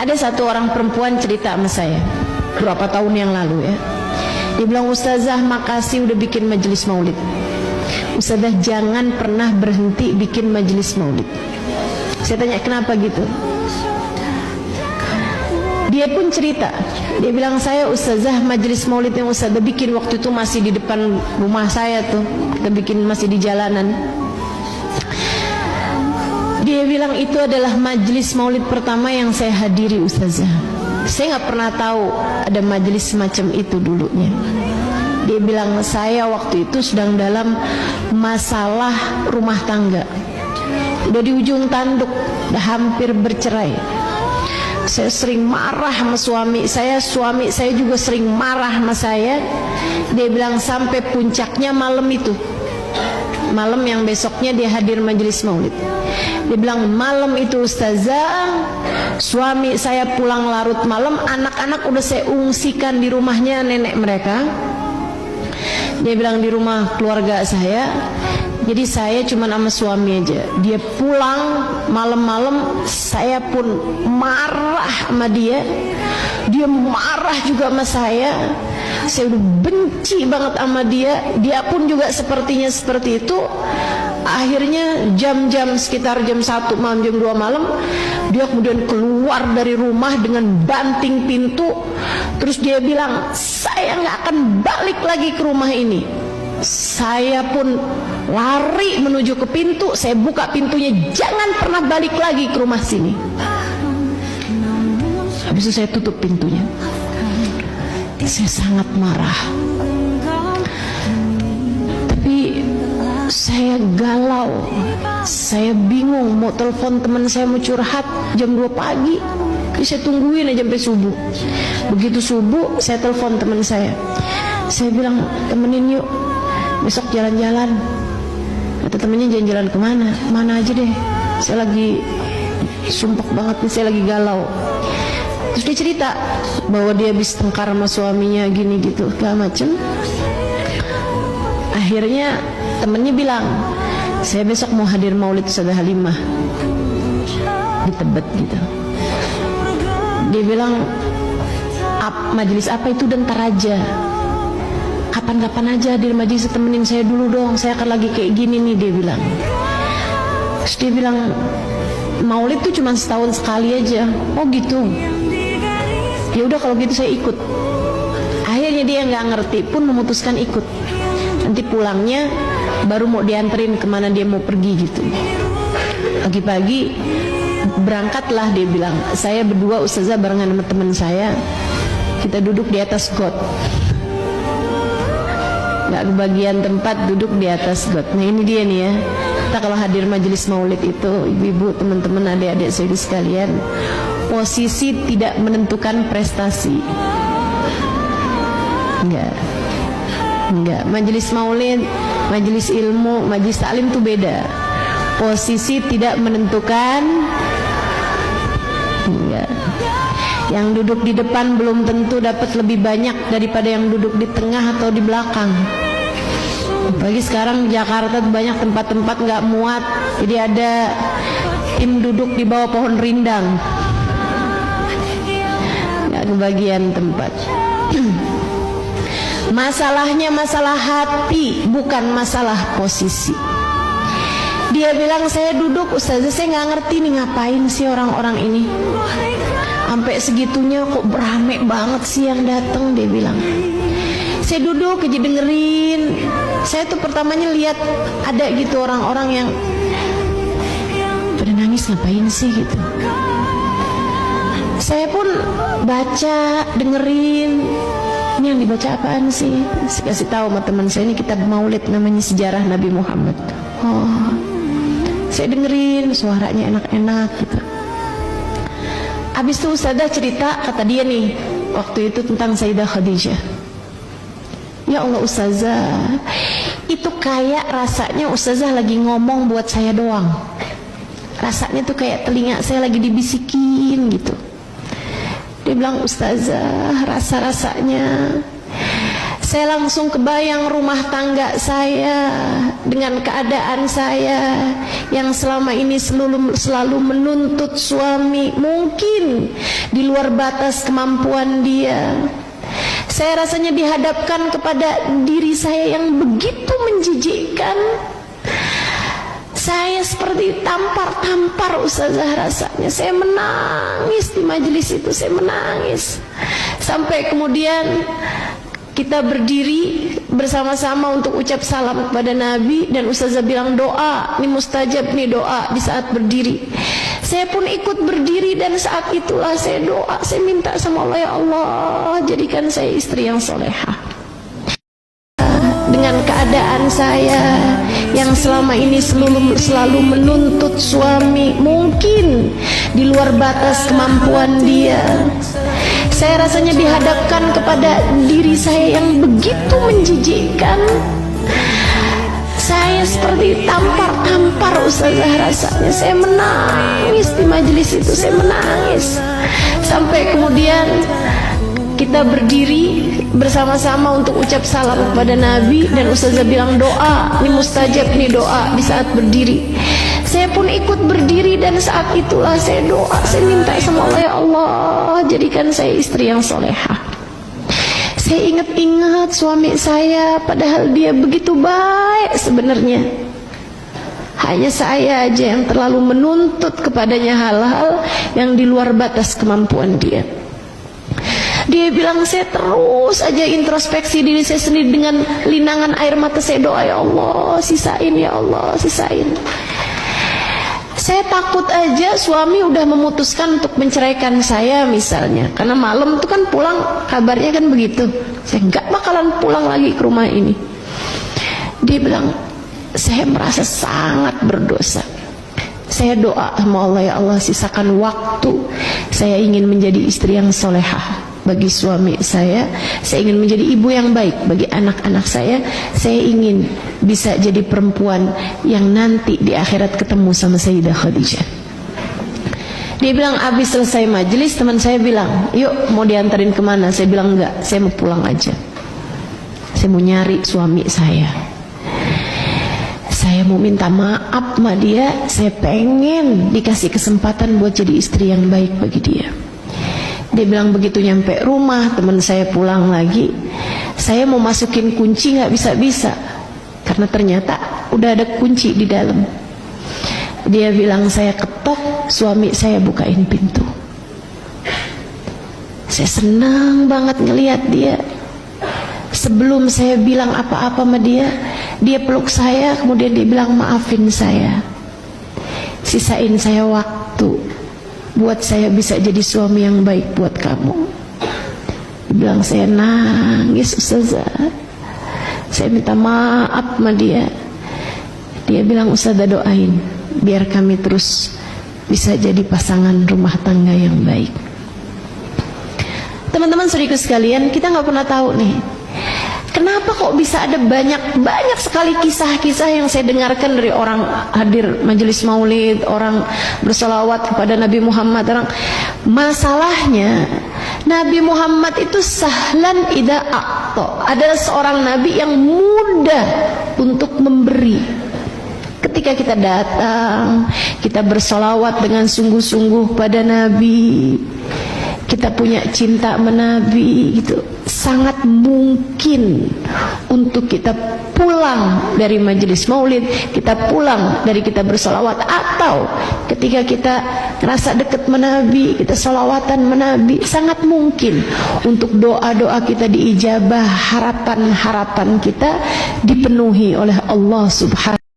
Ada satu orang perempuan cerita sama saya berapa tahun yang lalu ya. Dia bilang, Ustazah makasih udah bikin majelis maulid. Ustazah jangan pernah berhenti bikin majelis maulid. Saya tanya kenapa gitu. Dia pun cerita, dia bilang, saya Ustazah majelis maulid yang Ustazah bikin waktu itu masih di depan rumah saya tuh. Kita bikin masih di jalanan. Dia bilang itu adalah majelis maulid pertama yang saya hadiri Ustazah. Saya nggak pernah tahu ada majelis semacam itu dulunya. Dia bilang saya waktu itu sedang dalam masalah rumah tangga, udah di ujung tanduk, udah hampir bercerai. Saya sering marah sama suami saya juga sering marah sama saya. Dia bilang sampai puncaknya malam itu, malam yang besoknya dia hadir majelis maulid. Dia bilang malam itu Ustazah, suami saya pulang larut malam, anak-anak udah saya ungsikan di rumahnya nenek mereka. Dia bilang di rumah keluarga saya, jadi saya cuma sama suami aja. Dia pulang malam-malam, saya pun marah sama dia, dia marah juga sama saya. Saya udah benci banget sama dia. Dia pun juga sepertinya seperti itu. Akhirnya jam-jam sekitar jam 1 malam, jam 2 malam, dia kemudian keluar dari rumah dengan banting pintu. Terus dia bilang, saya nggak akan balik lagi ke rumah ini. Saya pun lari menuju ke pintu. Saya buka pintunya, jangan pernah balik lagi ke rumah sini. Habis itu saya tutup pintunya. Saya sangat marah, tapi saya galau, saya bingung mau telepon teman saya mau curhat jam 2 pagi. Jadi saya tungguin aja sampai subuh. Begitu subuh saya telepon teman saya bilang temenin yuk besok jalan-jalan. Kata temennya jalan-jalan kemana? Mana aja deh, saya lagi sumpah banget nih, saya lagi galau. Terus dia cerita bahwa dia habis tengkar sama suaminya gini gitu segala macem. Akhirnya temennya bilang, saya besok mau hadir maulid Ustazah Halimah di Tebet gitu. Dia bilang, majelis apa itu? Dan ntar aja, kapan-kapan aja hadir majelis, temenin saya dulu dong, saya akan lagi kayak gini nih, dia bilang. Terus dia bilang, maulid tuh cuma setahun sekali aja. Oh gitu. Ya udah kalau gitu saya ikut. Akhirnya dia nggak ngerti pun memutuskan ikut. Nanti pulangnya baru mau dianterin kemana dia mau pergi gitu. Pagi-pagi berangkatlah, dia bilang, saya berdua Ustazah barengan sama teman saya, kita duduk di atas got, nggak kebagian tempat, duduk di atas got. Nah ini dia nih ya, kita kalau hadir majelis maulid itu, ibu-ibu, teman-teman, adik-adik saya sekalian, posisi tidak menentukan prestasi. Enggak. Majelis maulid, majelis ilmu, majelis taklim itu beda. Posisi tidak menentukan. Enggak. Yang duduk di depan belum tentu dapat lebih banyak daripada yang duduk di tengah atau di belakang. Apalagi sekarang di Jakarta banyak tempat-tempat nggak muat, jadi ada tim duduk di bawah pohon rindang. Kebagian tempat. Masalahnya masalah hati, bukan masalah posisi. Dia bilang, saya duduk Ustazah, saya nggak ngerti nih ngapain sih orang-orang ini, sampai segitunya kok berame banget sih yang datang. Dia bilang, saya duduk aja dengerin. Saya tuh pertamanya lihat ada gitu orang-orang yang pada nangis, ngapain sih gitu. Saya pun baca, dengerin, ini yang dibaca apaan sih? Saya kasih tahu sama teman saya, ini kitab maulid namanya Sejarah Nabi Muhammad. Oh, saya dengerin, suaranya enak-enak gitu. Abis itu Ustazah cerita, kata dia nih, waktu itu tentang Sayyidah Khadijah. Ya Allah Ustazah, itu kayak rasanya Ustazah lagi ngomong buat saya doang. Rasanya tuh kayak telinga saya lagi dibisikin gitu. Dia bilang, Ustazah, rasa-rasanya Saya langsung kebayang rumah tangga saya dengan keadaan saya yang selama ini selalu menuntut suami, mungkin di luar batas kemampuan dia. Saya rasanya dihadapkan kepada diri saya yang begitu menjijikkan. Saya seperti tampar-tampar ustazah rasanya. Saya menangis di majelis itu, saya menangis. Sampai kemudian kita berdiri bersama-sama untuk ucap salam kepada Nabi, dan ustazah bilang doa, ini mustajab nih doa di saat berdiri. Saya pun ikut berdiri, dan saat itulah saya doa, saya minta sama Allah, ya Allah jadikan saya istri yang solehah. Dengan keadaan saya yang selama ini selalu menuntut suami, mungkin di luar batas kemampuan dia. Saya rasanya dihadapkan kepada diri saya yang begitu menjijikkan. Saya seperti tampar-tampar ustazah rasanya. Saya menangis di majelis itu, saya menangis. Sampai kemudian kita berdiri bersama-sama untuk ucap salam kepada Nabi, dan ustazah bilang doa, ini mustajab nih doa di saat berdiri. Saya pun ikut berdiri, dan saat itulah saya doa, saya minta sama Allah, ya Allah jadikan saya istri yang solehah. Saya ingat-ingat suami saya, padahal dia begitu baik sebenarnya. Hanya saya aja yang terlalu menuntut kepadanya hal-hal yang di luar batas kemampuan dia. Dia bilang, saya terus aja introspeksi diri saya sendiri dengan linangan air mata. Saya doa, ya Allah sisain, ya Allah sisain. Saya takut aja suami udah memutuskan untuk menceraikan saya misalnya, karena malam itu kan pulang kabarnya kan begitu, saya nggak bakalan pulang lagi ke rumah ini. Dia bilang, saya merasa sangat berdosa. Saya doa sama Allah, ya Allah sisakan waktu, saya ingin menjadi istri yang solehah bagi suami saya ingin menjadi ibu yang baik bagi anak-anak saya ingin bisa jadi perempuan yang nanti di akhirat ketemu sama Sayyidah Khadijah. Dia bilang, abis selesai majelis, teman saya bilang, yuk mau diantarin kemana? Saya bilang enggak, saya mau pulang aja, saya mau nyari suami saya mau minta maaf sama dia, saya pengen dikasih kesempatan buat jadi istri yang baik bagi dia. Dia bilang, begitu nyampe rumah, teman saya pulang lagi, saya mau masukin kunci nggak bisa-bisa, karena ternyata udah ada kunci di dalam. Dia bilang, saya ketok, suami saya bukain pintu. Saya senang banget ngelihat dia. Sebelum saya bilang apa-apa sama dia, dia peluk saya, kemudian dia bilang, maafin saya, sisain saya waktu buat saya bisa jadi suami yang baik buat kamu. Dia bilang, saya nangis ustazah, saya minta maaf sama dia. Dia bilang, ustazah doain biar kami terus bisa jadi pasangan rumah tangga yang baik. Teman-teman saudaraku sekalian, kita nggak pernah tahu nih, kenapa kok bisa ada banyak sekali kisah-kisah yang saya dengarkan dari orang hadir majelis maulid, orang bersolawat kepada Nabi Muhammad. Masalahnya Nabi Muhammad itu sahlan idza a'ta, adalah seorang nabi yang mudah untuk memberi. Ketika kita datang, kita bersolawat dengan sungguh-sungguh pada Nabi, kita punya cinta menabi gitu, sangat mungkin untuk kita pulang dari majelis maulid, kita pulang dari kita bersolawat, atau ketika kita ngerasa dekat menabi, kita solawatan menabi, sangat mungkin untuk doa-doa kita diijabah, harapan-harapan kita dipenuhi oleh Allah Subhanahu